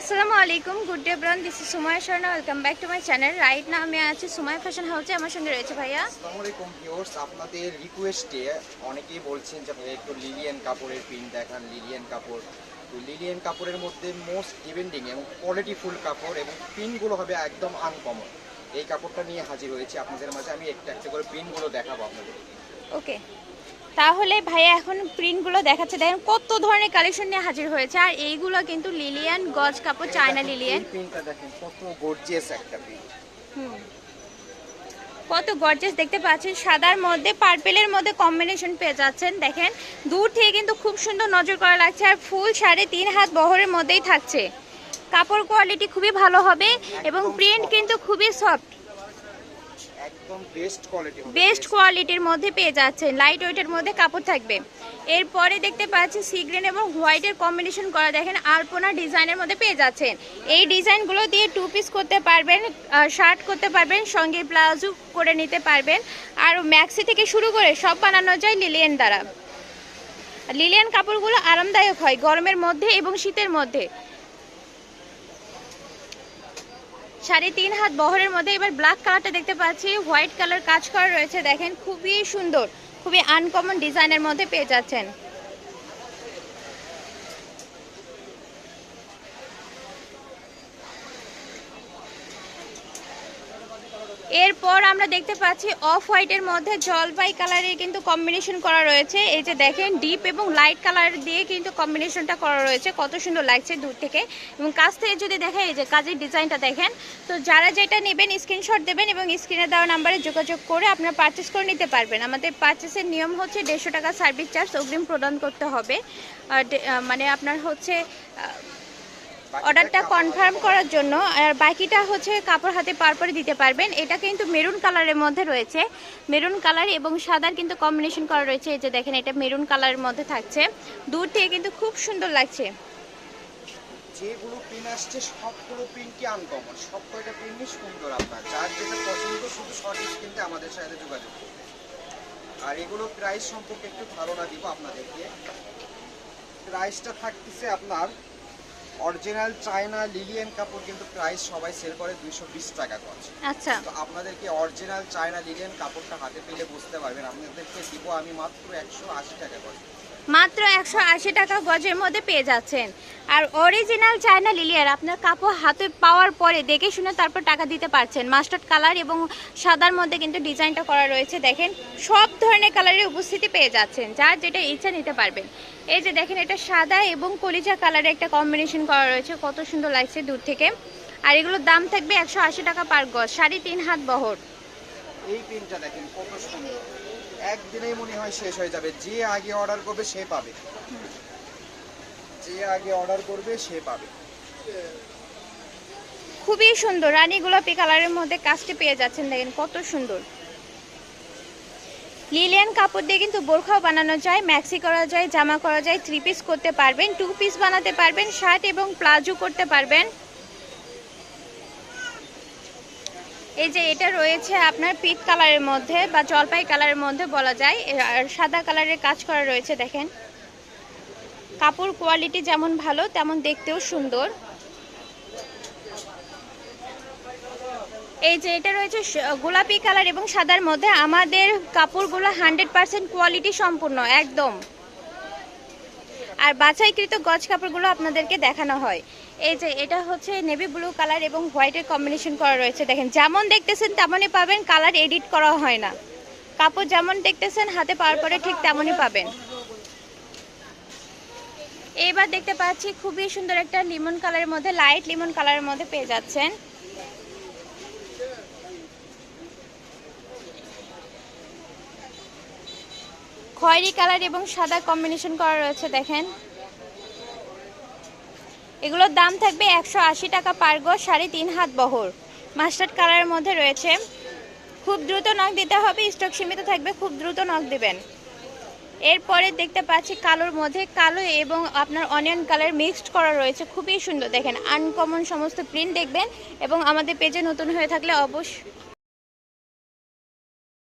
আসসালামু আলাইকুম, good day bran, this is Sumaiya Sharma. Welcome back to my channel. Right না আমি আছি সুমায়া ফ্যাশন হাউসে, আমার সঙ্গে রয়েছে ভাইয়া। আসসালামু আলাইকুম ভিউয়ার্স, আপনাদের রিকোয়েস্টে অনেকেই বলছেন যে ভাই একটু লিলিয়ান কাপড়ের প্রিন্ট দেখান, লিলিয়ান কাপড়। তো লিলিয়ান কাপড়ের মধ্যে মোস্ট ডিমান্ডিং এবং কোয়ালিটিফুল কাপড় এবং প্রিন্টগুলো হবে একদম আনকমন। এই কাপড়টা নিয়ে হাজির হয়েছি আপনাদের মাঝে। আমি একটা একটা করে প্রিন্টগুলো দেখাবো আপনাদের। ওকে, তাহলে ভাইয়া এখন প্রিন্টগুলো দেখাচ্ছে, দেখেন কত ধরনের কালেকশন নিয়ে হাজির হয়েছে। আর এইগুলো কিন্তু লিলিয়ান গজ কাপড়, চায়না লিলিয়ান। প্রিন্টটা দেখেন কত গর্জিয়াস একটা প্রিন্ট। কত গর্জিয়াস দেখতে পাচ্ছেন, সাদার মধ্যে পার্পেলের মধ্যে কম্বিনেশন পেয়ে যাচ্ছেন। দেখেন দূর থেকে কিন্তু খুব সুন্দর নজর করা লাগছে। আর ফুল 3.5 হাত বহরের মধ্যেই থাকছে। কাপড় কোয়ালিটি খুবই ভালো হবে এবং প্রিন্ট কিন্তু খুবই সফট, একদম বেস্ট কোয়ালিটির মধ্যে পেয়ে যাচ্ছেন। লাইট ওয়েটের মধ্যে কাপড় থাকবে। এরপরে দেখতে পাচ্ছি সি গ্রিন এবং হোয়াইটের কম্বিনেশন করা, দেখেন আলপনা ডিজাইনের মধ্যে পেয়ে যাচ্ছেন। এই ডিজাইনগুলো দিয়ে 2 পিস করতে পারবেন, শার্ট করতে পারবেন, সঙ্গে প্লাজো করে নিতে পারবেন। আর ম্যাক্সি থেকে শুরু করে সব বানানো যায় লিলিয়ান দ্বারা। লিলিয়ান কাপড়গুলো আরামদায়ক হয় গরমের মধ্যে এবং শীতের মধ্যে। 3.5 হাত বহরের মধ্যে এবার ব্ল্যাক কালারটা দেখতে পাচ্ছি, হোয়াইট কালার কাজ করা রয়েছে। দেখেন খুবই সুন্দর, খুবই আনকমন ডিজাইনের মধ্যে পেয়ে যাচ্ছেন। এরপর আমরা দেখতে পাচ্ছি অফ হোয়াইটের মধ্যে জলপাই কালারের কিন্তু কম্বিনেশন করা রয়েছে। এই যে দেখেন ডিপ এবং লাইট কালার দিয়ে কিন্তু কম্বিনেশনটা করা রয়েছে, কত সুন্দর লাগছে দূর থেকে। এবং কাছ থেকে যদি দেখেন, এই যে কাজের ডিজাইনটা দেখেন। তো যারা যেটা নেবেন স্ক্রিনশট দেবেন এবং স্ক্রিনে দেওয়া নাম্বারে যোগাযোগ করে আপনারা পারচেস করে নিতে পারবেন। আমাদের পারচেসের নিয়ম হচ্ছে 150 টাকা সার্ভিস চার্জ অগ্রিম প্রদান করতে হবে। মানে আপনার হচ্ছে অর্ডারটা কনফার্ম করার জন্য, আর বাকিটা হচ্ছে কাপড় হাতে পার পরে দিতে পারবেন। এটা কিন্তু মেরুন কালারের মধ্যে রয়েছে, মেরুন কালার এবং সাদার কিন্তু কম্বিনেশন করা রয়েছে। এই যে দেখেন এটা মেরুন কালারের মধ্যে থাকছে, দূর থেকে কিন্তু খুব সুন্দর লাগছে। যেগুলো প্রিন্ট আসছে সবগুলো প্রিন্টই আনকমন, সব কয়টা প্রিন্টই সুন্দর। আপনার যার যেটা পছন্দ শুধু শর্ট স্ক্রিনতে আমাদের সাথে যোগাযোগ করুন। আর এগুলো প্রাইস সম্পর্কে একটু ধারণা দিব আপনাদেরকে। প্রাইসটা থাকতেছে আপনার অরিজিনাল চায়না লিলিয়ান কাপড় কিন্তু প্রাইস সবাই সেল করে 220 টাকা গজ। আচ্ছা, তো আপনাদেরকে অরিজিনাল চায়না লিলিয়ান কাপড়টা হাতে পেলে বুঝতে পারবেন। আপনাদেরকে দিব আমি মাত্র 180 টাকা গজ, মাত্র 180 টাকা গজের মধ্যে পেয়ে যাচ্ছেন। আর অরিজিনাল চায়না লিলিয়ান আপনার কাপড় হাতে পাওয়ার পরে দেখে শুনে তারপর টাকা দিতে পারছেন। মাস্টার্ড কালার এবং সাদার মধ্যে কিন্তু ডিজাইনটা করা রয়েছে। দেখেন সব ধরনের কালারের উপস্থিতি পেয়ে যাচ্ছেন, যার যেটা ইচ্ছা নিতে পারবেন। এই যে দেখেন এটা সাদা এবং কলিজা কালারের একটা কম্বিনেশন করা রয়েছে, কত সুন্দর লাগছে দূর থেকে। আর এগুলোর দাম থাকবে 180 টাকা পার গজ, 3.5 হাত বহর। এই প্রিন্টটা দেখেন কত সুন্দর, একদিনেই মনে হয় শেষ হয়ে যাবে। যে আগে অর্ডার করবে সে পাবে, যে আগে অর্ডার করবে সে পাবে। খুবই সুন্দর রানী গোলাপি কালারের মধ্যে কাজটি পেয়ে যাচ্ছেন, দেখেন কত সুন্দর। লিলিয়ান কাপড় দিয়ে কিন্তু বোরখাও বানানো যায়, ম্যাক্সি করা যায়, জামা করা যায়, 3 পিস করতে পারবেন, 2 পিস বানাতে পারবেন, শার্ট এবং প্লাজো করতে পারবেন। এই যে এটা রয়েছে আপনার পিট কালারের মধ্যে বা জলপাই কালারের মধ্যে বলা যায়, আর সাদা কালারের কাজ করা রয়েছে। দেখেন কাপড় কোয়ালিটি যেমন ভালো তেমন দেখতেও সুন্দর। এই যে এটা রয়েছে গোলাপি কালার এবং সাদার মধ্যে। আমাদের কাপড়গুলো 100% কোয়ালিটি সম্পূর্ণ একদম, আর বাছাইকৃত গজ কাপড়গুলো আপনাদেরকে দেখানো হয়। এই যে এটা হচ্ছে নেভি ব্লু কালার এবং হোয়াইটের কম্বিনেশন করা রয়েছে। দেখেন যেমন দেখতেছেন তেমনই পাবেন, কালার এডিট করা হয় না। কাপড় যেমন দেখতেছেন হাতে পাওয়ার পরে ঠিক তেমনই পাবেন। এবার দেখতে পাচ্ছি খুবই সুন্দর একটা লিমন কালারের মধ্যে, লাইট লিমন কালারের মধ্যে পেয়ে যাচ্ছেন। খয়েরি কালার এবং সাদা কম্বিনেশন করা রয়েছে। দেখেন এগুলোর দাম থাকবে 180 টাকা পার গজ, 3.5 হাত বহর। মাস্টার্ড কালারের মধ্যে রয়েছে। খুব দ্রুত নক দিতে হবে, স্টক সীমিত থাকবে, খুব দ্রুত নক দিবেন। এরপরে দেখতে পাচ্ছি কালোর মধ্যে, কালো এবং আপনার অনিয়ন কালার মিক্সড করা রয়েছে, খুবই সুন্দর। দেখেন আনকমন সমস্ত প্রিন্ট দেখবেন। এবং আমাদের পেজে নতুন হয়ে থাকলে অবশ্যই